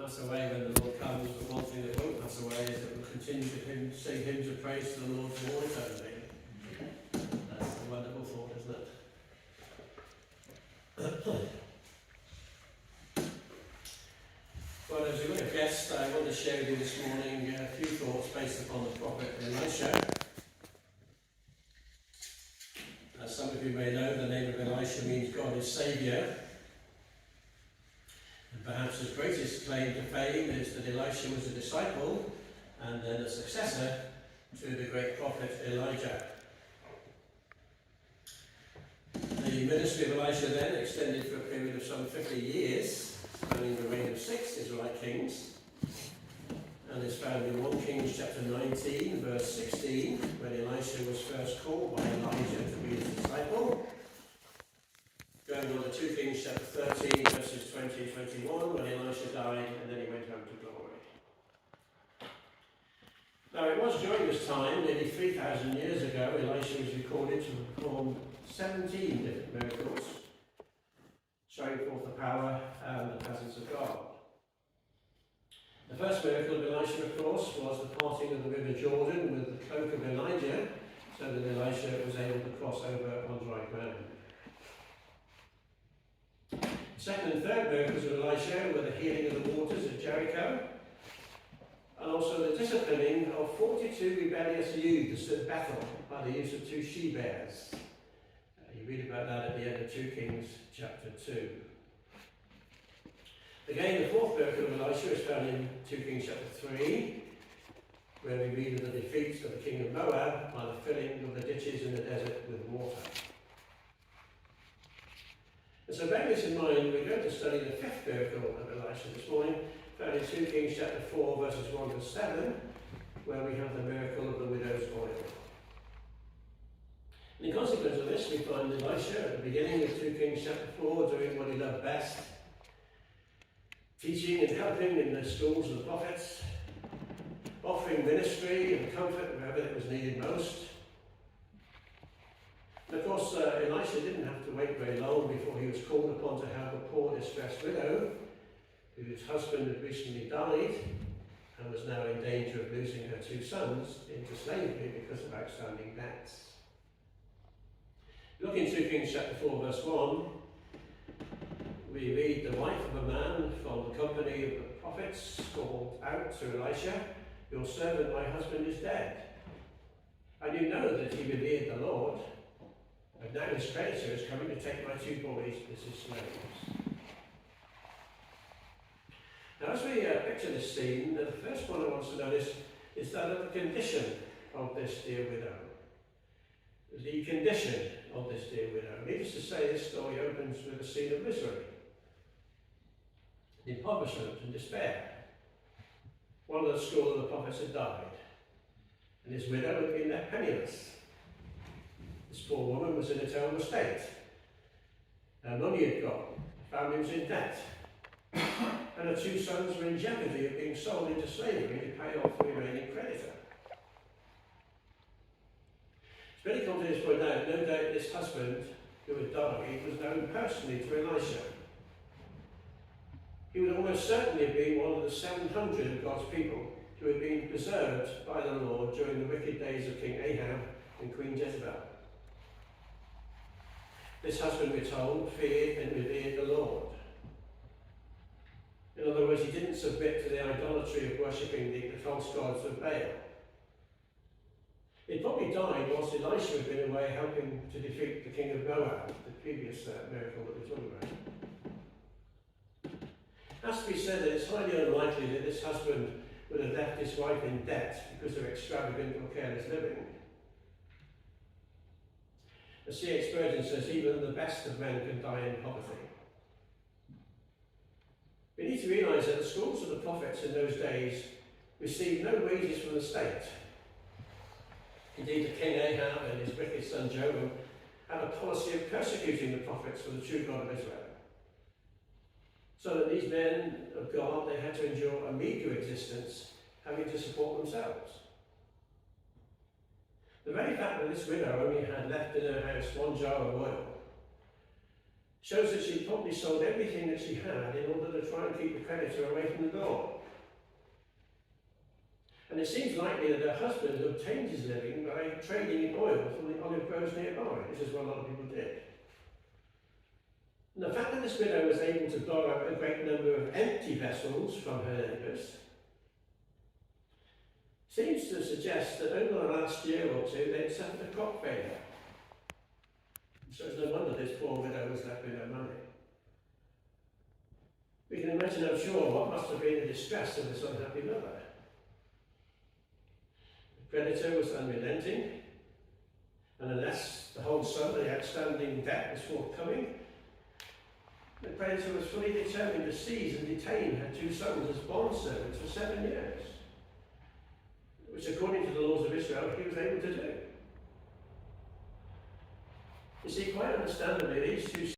pass away when the Lord comes, but one thing that won't pass away is that we'll continue to sing hymns of praise to the Lord for all eternity. That's a wonderful thought, isn't it? Well, as we look at guests, I want to share with you this morning a few thoughts based upon the prophet Elisha. As some of you may know, the name of Elisha means God is Saviour. And perhaps his greatest claim to fame is that Elisha was a disciple and then a successor to the great prophet Elijah. The ministry of Elisha then extended for a period of some 50 years, spanning the reign of 6 Israelite kings, and is found in 1 Kings chapter 19, verse 16, when Elisha was first called by Elijah to be his disciple. Going on to 2 Kings chapter 13, verses 20 and 21, when Elisha died and then he went home to glory. Now it was during this time, nearly 3,000 years ago, Elisha was recorded to have performed 17 different miracles, showing forth the power and the presence of God. The first miracle of Elisha, of course, was the parting of the river Jordan with the cloak of Elijah, so that Elisha was able to cross over on dry ground. The second and third miracles of Elisha were the healing of the waters at Jericho, and also the disciplining of 42 rebellious youths at Bethel by the use of 2 she-bears. You read about that at the end of 2 Kings chapter 2. Again, the fourth miracle of Elisha is found in 2 Kings chapter 3, where we read of the defeat of the king of Moab by the filling of the ditches in the desert with water. And so bearing this in mind, we're going to study the fifth miracle of Elisha this morning, found in 2 Kings chapter 4, verses 1 to 7, where we have the miracle of the widow's oil. And in consequence of this, we find Elisha at the beginning of 2 Kings chapter 4 doing what he loved best, teaching and helping in the schools of the prophets, offering ministry and comfort wherever it was needed most. And of course, Elisha didn't have to wait very long before he was called upon to help a poor distressed widow whose husband had recently died and was now in danger of losing her 2 sons into slavery because of outstanding debts. Look in 2 Kings chapter 4, verse 1. We read, the wife of a man from the company of the prophets called out to Elisha, your servant, my husband, is dead. And you know that he revered the Lord, and now his creditor is coming to take my 2 boys as his slaves. Now as we picture this scene, the first one I want to notice is that of the condition of this dear widow. The condition of this dear widow. Needless to say, this story opens with a scene of misery, impoverishment and despair. One of the school of the prophets had died, and his widow had been left penniless. This poor woman was in a terrible state. Her money had gone, her family was in debt, and her 2 sons were in jeopardy of being sold into slavery to pay off the remaining creditor. It's very common to point out, no doubt this husband who had died was known personally to Elisha. He would almost certainly have been one of the 700 of God's people who had been preserved by the Lord during the wicked days of King Ahab and Queen Jezebel. This husband, we're told, feared and revered the Lord. In other words, he didn't submit to the idolatry of worshipping the false gods of Baal. He probably died whilst Elisha had been away helping to defeat the king of Moab, the previous miracle that we're talking about. It has to be said that it's highly unlikely that this husband would have left his wife in debt because of extravagant or careless living. As C.H. Spurgeon says, even the best of men can die in poverty. We need to realise that the schools of the prophets in those days received no wages from the state. Indeed, the king Ahab and his wicked son Joram had a policy of persecuting the prophets for the true God of Israel. So that these men of God, they had to endure a meagre existence, having to support themselves. The very fact that this widow only had left in her house 1 jar of oil shows that she probably sold everything that she had in order to try and keep the creditor away from the door. And it seems likely that her husband obtained his living by trading in oil from the olive groves nearby. This is what a lot of people did. And the fact that this widow was able to borrow a great number of empty vessels from her neighbours seems to suggest that over the last year or two they'd suffered a crop failure. So it's no wonder this poor widow was left with no money. We can imagine, I'm sure, what must have been the distress of this unhappy mother. The creditor was unrelenting, and unless the whole sum of the outstanding debt was forthcoming, the creditor was fully determined to seize and detain her two sons as bond servants for 7 years, which, according to the laws of Israel, he was able to do. You see, quite understandably, these two